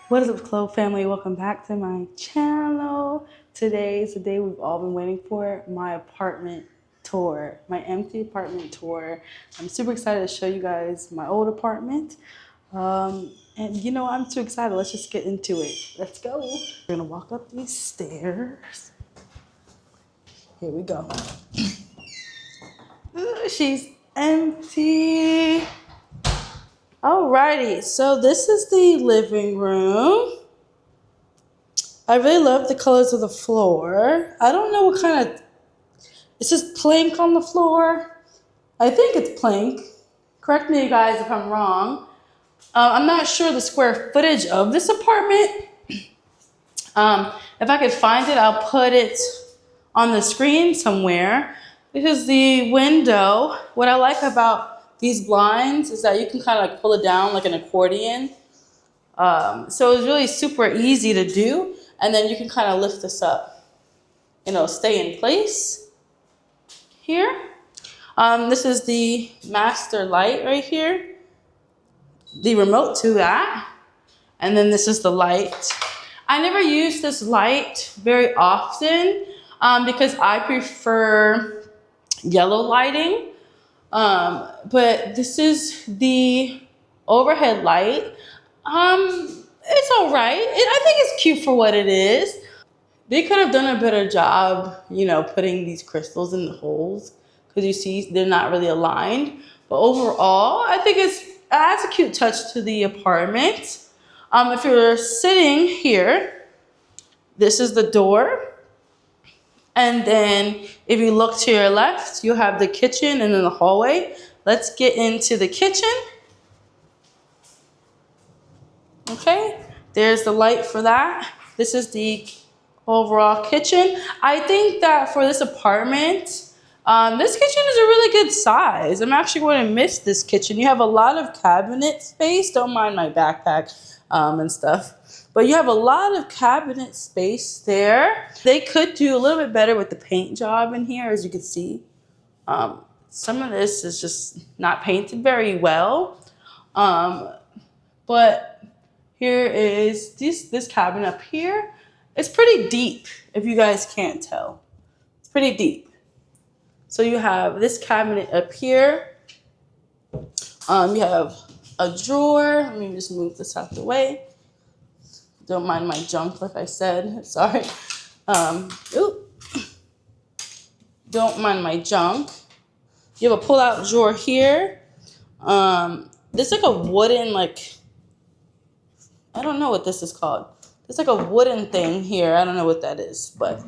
What is up, Clo Family? Welcome back to my channel. Today is the day we've all been waiting for, my apartment tour, my empty apartment tour. I'm super excited to show you guys my old apartment. And you know, I'm too excited. Let's just get into it. Let's go. We're gonna walk up these stairs. Here we go. Ooh, she's empty. Alrighty, so this is the living room. I really love the colors of the floor. I don't know what kind of, it's just plank on the floor. I think it's plank. Correct me, you guys, if I'm wrong. I'm not sure the square footage of this apartment. If I could find it, I'll put it on the screen somewhere. This is the window. What I like about these blinds is that you can kind of like pull it down like an accordion. So it's really super easy to do. And then you can kind of lift this up, you know, stay in place here. This is the master light right here, the remote to that. And then this is the light. I never use this light very often because I prefer yellow lighting. But this is the overhead light. It's all right. I think it's cute for what it is. They could have done a better job, you know, putting these crystals in the holes because you see they're not really aligned. But overall, I think it adds a cute touch to the apartment. If you're sitting here, this is the door. And then if you look to your left, you have the kitchen and then the hallway. Let's get into the kitchen. Okay, there's the light for that. This is the overall kitchen. I think that for this apartment, this kitchen is a really good size. I'm actually going to miss this kitchen. You have a lot of cabinet space. Don't mind my backpack and stuff. But you have a lot of cabinet space there. They could do a little bit better with the paint job in here, as you can see. Some of this is just not painted very well. But here is this cabinet up here. It's pretty deep, if you guys can't tell. It's pretty deep. So you have this cabinet up here. You have a drawer. Let me just move this out the way. Don't mind my junk, like I said. Sorry. Don't mind my junk. You have a pull-out drawer here. There's like a wooden, like, I don't know what this is called. There's like a wooden thing here. I don't know what that is, but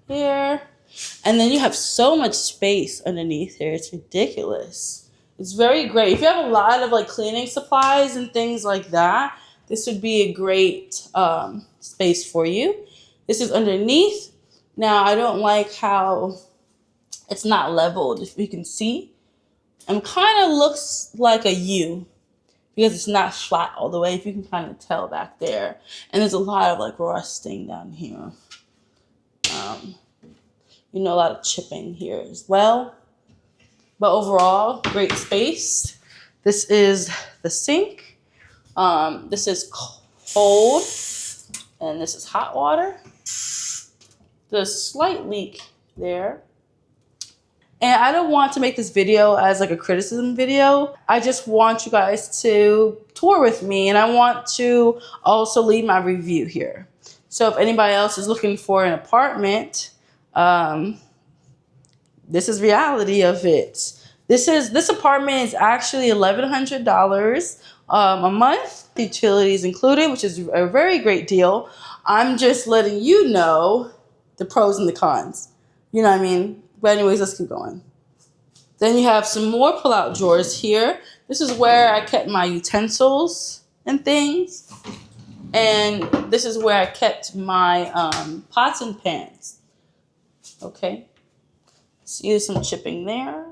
here. And then you have so much space underneath here. It's ridiculous. It's very great. If you have a lot of like cleaning supplies and things like that, this would be a great space for you. This is underneath. Now, I don't like how it's not leveled, if you can see. And kind of looks like a U because it's not flat all the way, if you can kind of tell back there. And there's a lot of like rusting down here. You know, a lot of chipping here as well. But overall, great space. This is the sink. This is cold, and this is hot water. There's a slight leak there. And I don't want to make this video as like a criticism video. I just want you guys to tour with me, and I want to also leave my review here. So if anybody else is looking for an apartment, this is reality of it. This apartment is actually $1,100 a month, utilities included, which is a very great deal. I'm just letting you know the pros and the cons. You know what I mean? But anyways, let's keep going. Then you have some more pull-out drawers here. This is where I kept my utensils and things. And this is where I kept my pots and pans. Okay. See some chipping there.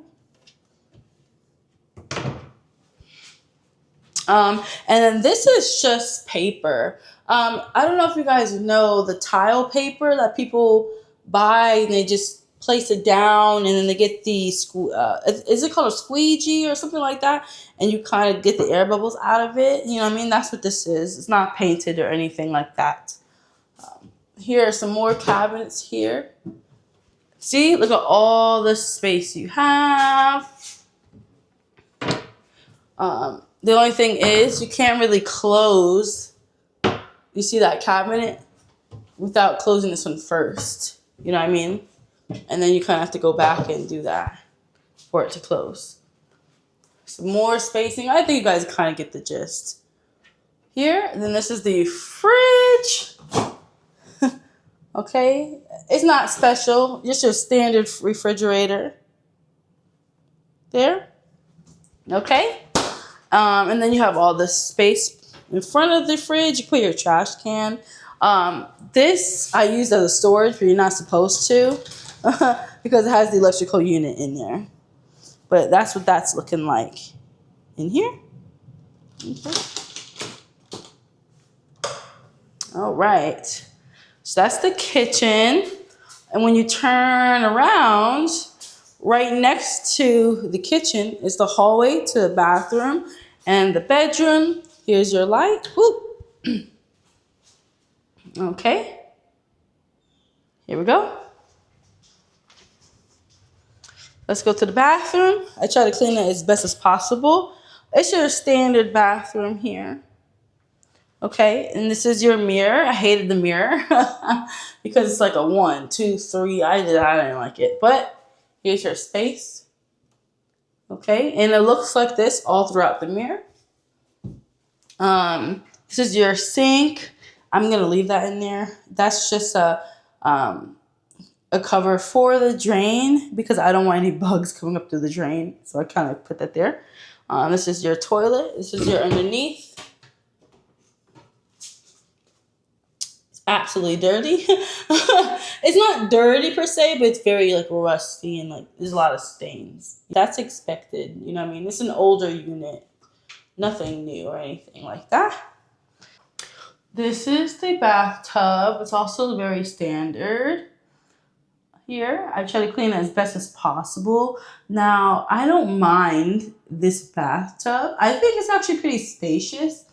And then this is just paper. I don't know if you guys know the tile paper that people buy and they just place it down and then they get the is it called a squeegee or something like that? And you kind of get the air bubbles out of it. You know what I mean? That's what this is. It's not painted or anything like that. Here are some more cabinets here. See, look at all the space you have. The only thing is you can't really close. You see that cabinet without closing this one first. You know what I mean? And then you kind of have to go back and do that for it to close. Some more spacing. I think you guys kind of get the gist. Here, and then this is the fridge. Okay, it's not special, just your standard refrigerator. There. Okay. And then you have all this space in front of the fridge. You put your trash can. This I use as a storage, but you're not supposed to because it has the electrical unit in there. But that's what that's looking like in here. Okay. All right. So that's the kitchen. And when you turn around, right next to the kitchen is the hallway to the bathroom and the bedroom. Here's your light. Whoop. Okay. Here we go. Let's go to the bathroom. I try to clean it as best as possible. It's your standard bathroom here. Okay, and this is your mirror. I hated the mirror because it's like a 1, 2, 3. I didn't like it. But here's your space. Okay, and it looks like this all throughout the mirror. This is your sink. I'm gonna leave that in there. That's just a cover for the drain because I don't want any bugs coming up through the drain. So I kind of put that there. This is your toilet. This is your underneath. Absolutely dirty. It's not dirty per se, but it's very like rusty and like there's a lot of stains. That's expected, you know what I mean? It's an older unit. Nothing new or anything like that. This is the bathtub. It's also very standard. Here, I try to clean it as best as possible. Now, I don't mind this bathtub. I think it's actually pretty spacious.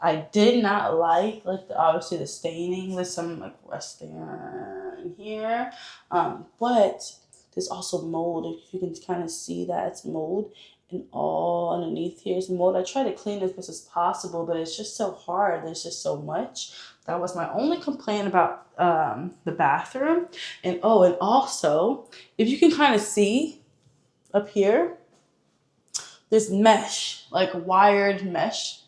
I did not like obviously the staining. There's some like rusting in here, but there's also mold. If you can kind of see that it's mold, and all underneath here is mold. I try to clean as best as possible, but it's just so hard. There's just so much. That was my only complaint about the bathroom, and also if you can kind of see up here, there's mesh, like wired mesh.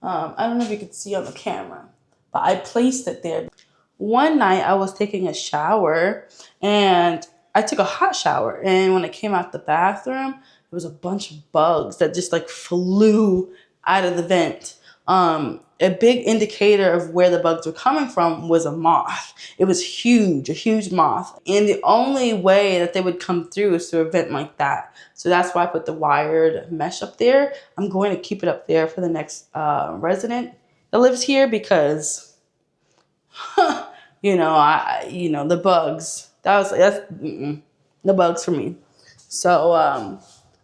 I don't know if you could see on the camera, but I placed it there. One night I was taking a shower and I took a hot shower. And when I came out the bathroom, there was a bunch of bugs that just like flew out of the vent. A big indicator of where the bugs were coming from was a moth. It was huge, a huge moth. And the only way that they would come through is through a vent like that. So that's why I put the wired mesh up there. I'm going to keep it up there for the next resident that lives here because, the bugs. The bugs for me. So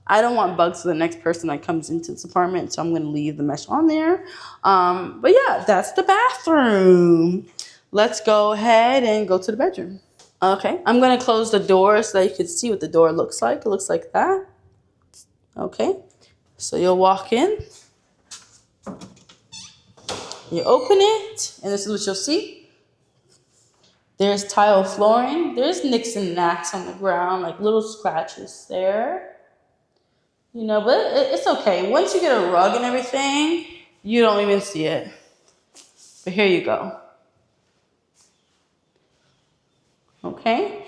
I don't want bugs for the next person that comes into this apartment, so I'm going to leave the mesh on there. But yeah, that's the bathroom. Let's go ahead and go to the bedroom. Okay, I'm going to close the door so that you can see what the door looks like. It looks like that. Okay, so you'll walk in. You open it, and this is what you'll see. There's tile flooring. There's nicks and knacks on the ground, like little scratches there. But it's okay. Once you get a rug and everything, you don't even see it. But here you go. Okay.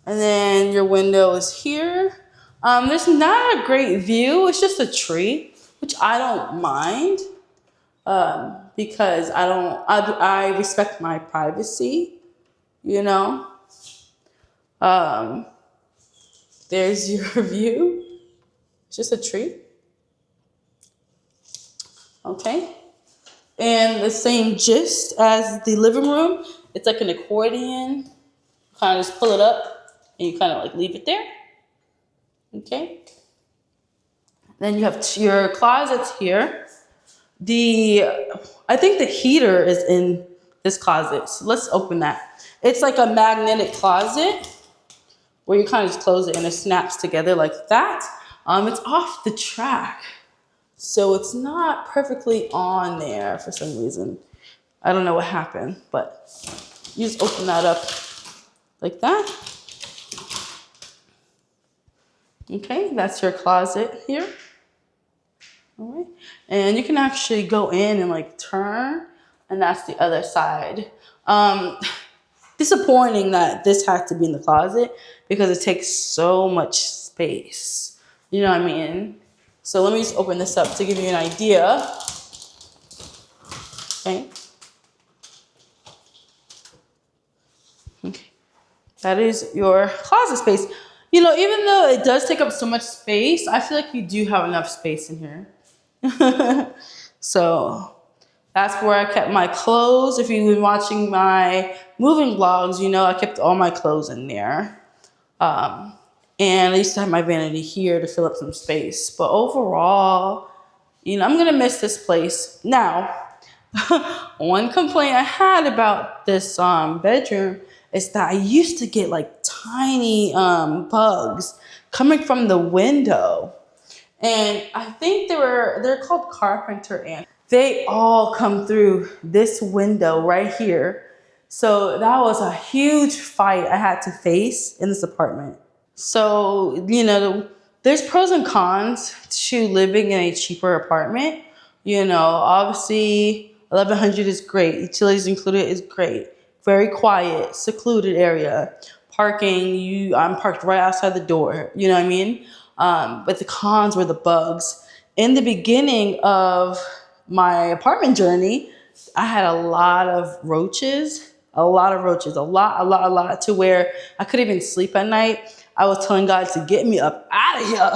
And then your window is here. There's not a great view. It's just a tree, which I don't mind because I respect my privacy, There's your view. It's just a tree. Okay. And the same gist as the living room. It's like an accordion. Kind of just pull it up and you kind of like leave it there. Okay. Then you have your closets here. I think the heater is in this closet. So let's open that. It's like a magnetic closet where you kind of just close it and it snaps together like that. It's off the track. So it's not perfectly on there for some reason. I don't know what happened, but you just open that up like that. Okay, that's your closet here. All right. And you can actually go in and like turn, and that's the other side. Disappointing that this had to be in the closet because it takes so much space. You know what I mean? So let me just open this up to give you an idea. Okay. Okay. That is your closet space. You know, even though it does take up so much space, I feel like you do have enough space in here. So that's where I kept my clothes. If you've been watching my moving vlogs, you know I kept all my clothes in there. And I used to have my vanity here to fill up some space. But overall, you know, I'm going to miss this place. Now, one complaint I had about this bedroom is that I used to get like tiny bugs coming from the window. And I think they're called carpenter ants. They all come through this window right here. So that was a huge fight I had to face in this apartment. So, you know, there's pros and cons to living in a cheaper apartment. You know, obviously 1100 is great. Utilities included is great. Very quiet, secluded area. Parking, I'm parked right outside the door. You know what I mean? But the cons were the bugs. In the beginning of my apartment journey, I had a lot of roaches, a lot, to where I couldn't even sleep at night. I was telling God to get me up out of here.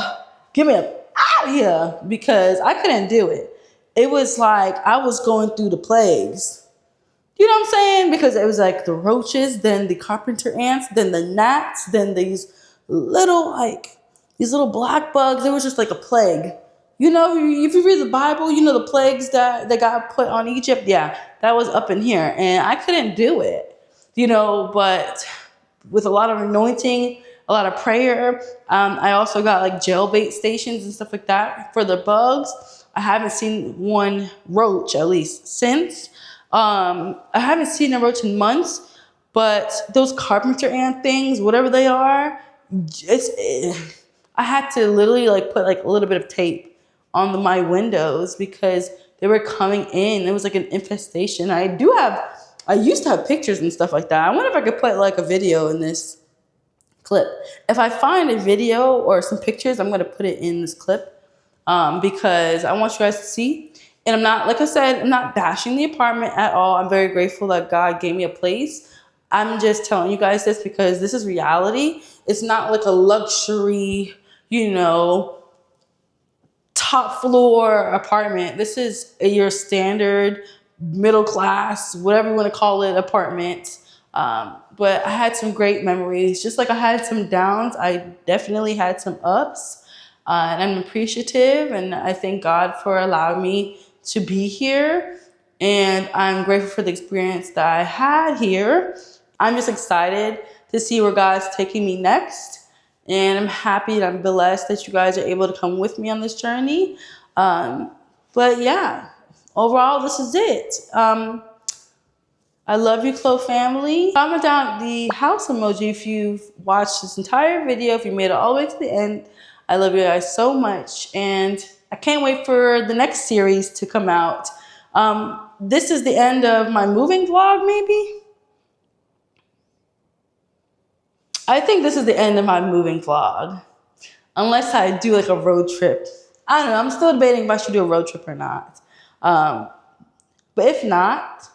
Get me up out of here because I couldn't do it. It was like I was going through the plagues. You know what I'm saying? Because it was like the roaches, then the carpenter ants, then the gnats, then these little black bugs. It was just like a plague. You know, if you read the Bible, you know the plagues that got put on Egypt. Yeah, that was up in here. And I couldn't do it, you know, but with a lot of anointing, a lot of prayer. I also got like jailbait stations and stuff like that for the bugs. I haven't seen one roach, at least since. I haven't seen a roach in months, but those carpenter ant things, whatever they are, I had to literally like put like a little bit of tape on my windows because they were coming in. It was like an infestation. I used to have pictures and stuff like that. I wonder if I could put like a video in this clip. If I find a video or some pictures, I'm going to put it in this clip because I want you guys to see. And I'm not, like I said, I'm not bashing the apartment at all. I'm very grateful that God gave me a place. I'm just telling you guys this because this is reality. It's not like a luxury, you know, top floor apartment. This is your standard middle class, whatever you want to call it, apartment. But I had some great memories. Just like I had some downs, I definitely had some ups. And I'm appreciative, and I thank God for allowing me to be here. And I'm grateful for the experience that I had here. I'm just excited to see where God's taking me next. And I'm happy and I'm blessed that you guys are able to come with me on this journey. But yeah, overall, this is it. I love you, Clo family. Comment down the house emoji if you've watched this entire video, if you made it all the way to the end. I love you guys so much. And I can't wait for the next series to come out. This is the end of my moving vlog, maybe? I think this is the end of my moving vlog. Unless I do like a road trip. I don't know. I'm still debating if I should do a road trip or not. But if not,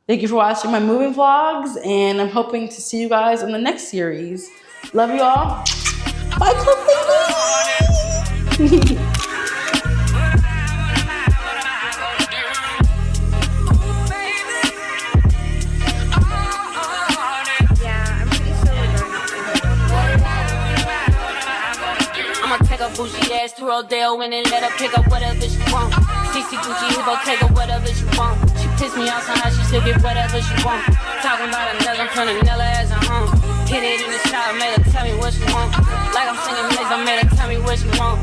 thank you for watching my moving vlogs. And I'm hoping to see you guys in the next series. Love you all. Bye, Clo family. ass to Rodale when they let her pick up whatever she want. CC Gucci, Hippo, take her whatever she want. She pissed me off somehow, she still get whatever she want. Talking about another from another as a home. Hit it in the shower, made her tell me what she want. Like I'm singing mix, I made her tell me what she want.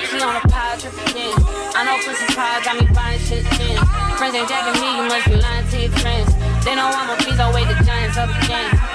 She on a power trip again. I know pussy power got me buying shit again. Friends ain't jacking me, you must be lying to your friends. They know I'm a piece, I wait the giants up again.